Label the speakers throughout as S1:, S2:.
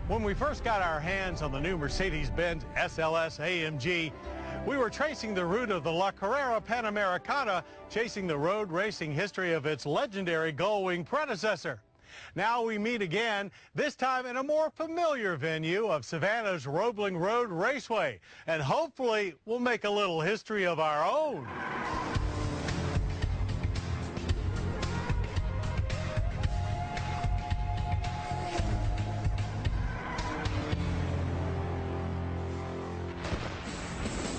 S1: When we first got our hands on the new Mercedes SLS AMG, we were tracing the route of the La Carrera Panamericana, chasing the road racing history of its legendary gull-wing predecessor. Now we meet again, this time in a more familiar venue of Savannah's Roebling Road Raceway, and hopefully we'll make a little history of our own.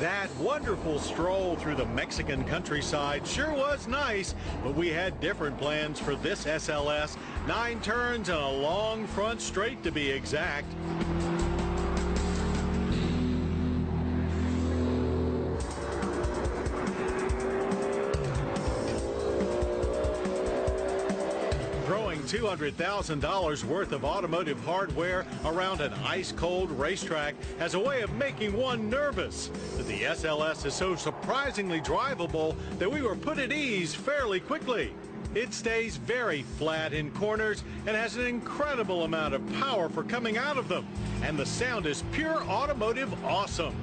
S1: That wonderful stroll through the Mexican countryside sure was nice, but we had different plans for this SLS. 9 turns and a long front straight to be exact. Throwing $200,000 worth of automotive hardware around an ice-cold racetrack has a way of making one nervous. But the SLS is so surprisingly drivable that we were put at ease fairly quickly. It stays very flat in corners and has an incredible amount of power for coming out of them. And the sound is pure automotive awesome.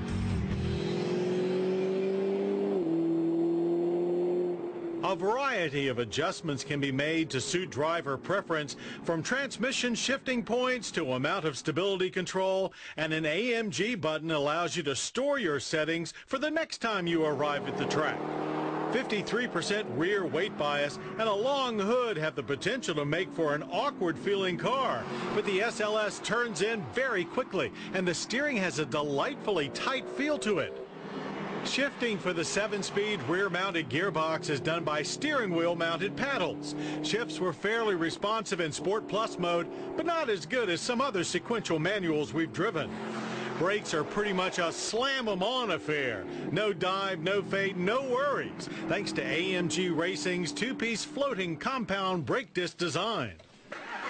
S1: A variety of adjustments can be made to suit driver preference, from transmission shifting points to amount of stability control, and an AMG button allows you to store your settings for the next time you arrive at the track. 53% rear weight bias and a long hood have the potential to make for an awkward-feeling car, but the SLS turns in very quickly, and the steering has a delightfully tight feel to it. Shifting for the 7-speed rear-mounted gearbox is done by steering wheel-mounted paddles. Shifts were fairly responsive in Sport Plus mode, but not as good as some other sequential manuals we've driven. Brakes are pretty much a slam-em-on affair. No dive, no fade, no worries, thanks to AMG Racing's 2-piece floating compound brake disc design.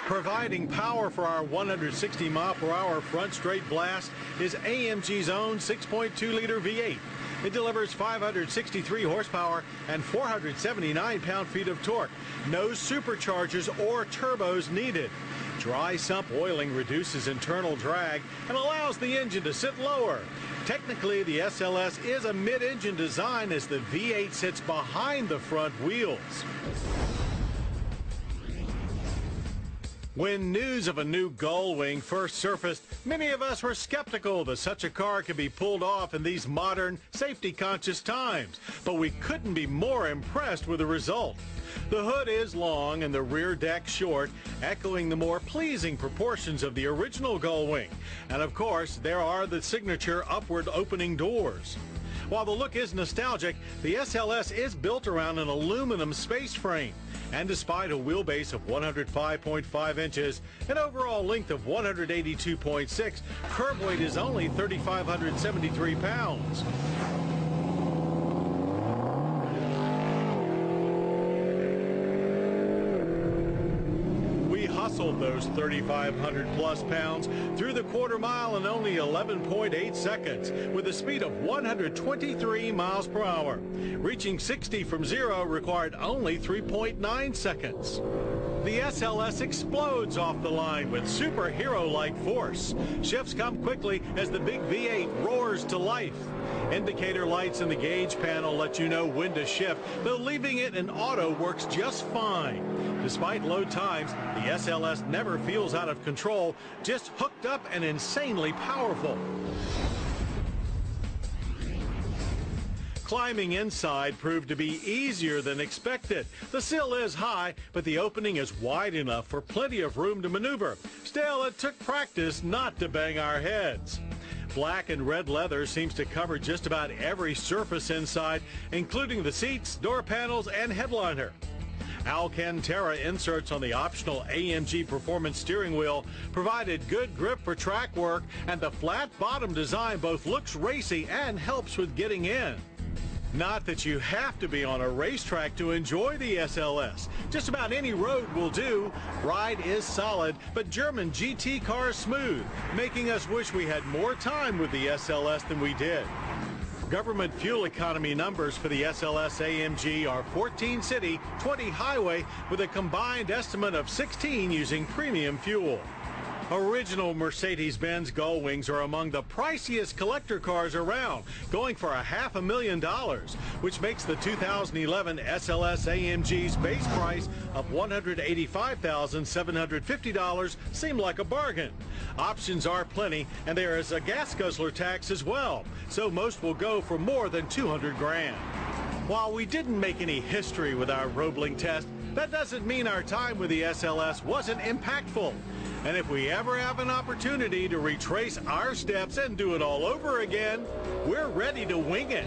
S1: Providing power for our 160-mile-per-hour front straight blast is AMG's own 6.2-liter V8. It delivers 563 horsepower and 479 pound-feet of torque. No superchargers or turbos needed. Dry sump oiling reduces internal drag and allows the engine to sit lower. Technically, the SLS is a mid-engine design as the V8 sits behind the front wheels. When news of a new gull-wing first surfaced, many of us were skeptical that such a car could be pulled off in these modern, safety-conscious times, but we couldn't be more impressed with the result. The hood is long and the rear deck short, echoing the more pleasing proportions of the original gull-wing. And of course, there are the signature upward opening doors. While the look is nostalgic, the SLS is built around an aluminum space frame. And despite a wheelbase of 105.5 inches, an overall length of 182.6, curb weight is only 3,573 pounds. Hustled those 3,500 plus pounds through the quarter mile in only 11.8 seconds with a speed of 123 miles per hour. Reaching 60 from 0 required only 3.9 seconds. The SLS explodes off the line with superhero-like force. Shifts come quickly as the big V8 roars to life. Indicator lights in the gauge panel let you know when to shift, though leaving it in auto works just fine. Despite low times, the SLS never feels out of control, just hooked up and insanely powerful. Climbing inside proved to be easier than expected. The sill is high, but the opening is wide enough for plenty of room to maneuver. Still, it took practice not to bang our heads. Black and red leather seems to cover just about every surface inside, including the seats, door panels, and headliner. Alcantara inserts on the optional AMG Performance steering wheel provided good grip for track work, and the flat bottom design both looks racy and helps with getting in. Not that you have to be on a racetrack to enjoy the SLS. Just about any road will do. Ride is solid, but German GT cars smooth, making us wish we had more time with the SLS than we did. Government fuel economy numbers for the SLS AMG are 14 city, 20 highway, with a combined estimate of 16 using premium fuel. Original Mercedes-Benz Gullwings are among the priciest collector cars around, going for $500,000, which makes the 2011 SLS AMG's base price of $185,750 seem like a bargain. Options are plenty, and there is a gas guzzler tax as well, so most will go for more than $200 grand. While we didn't make any history with our Roebling test, that doesn't mean our time with the SLS wasn't impactful. And if we ever have an opportunity to retrace our steps and do it all over again, we're ready to wing it.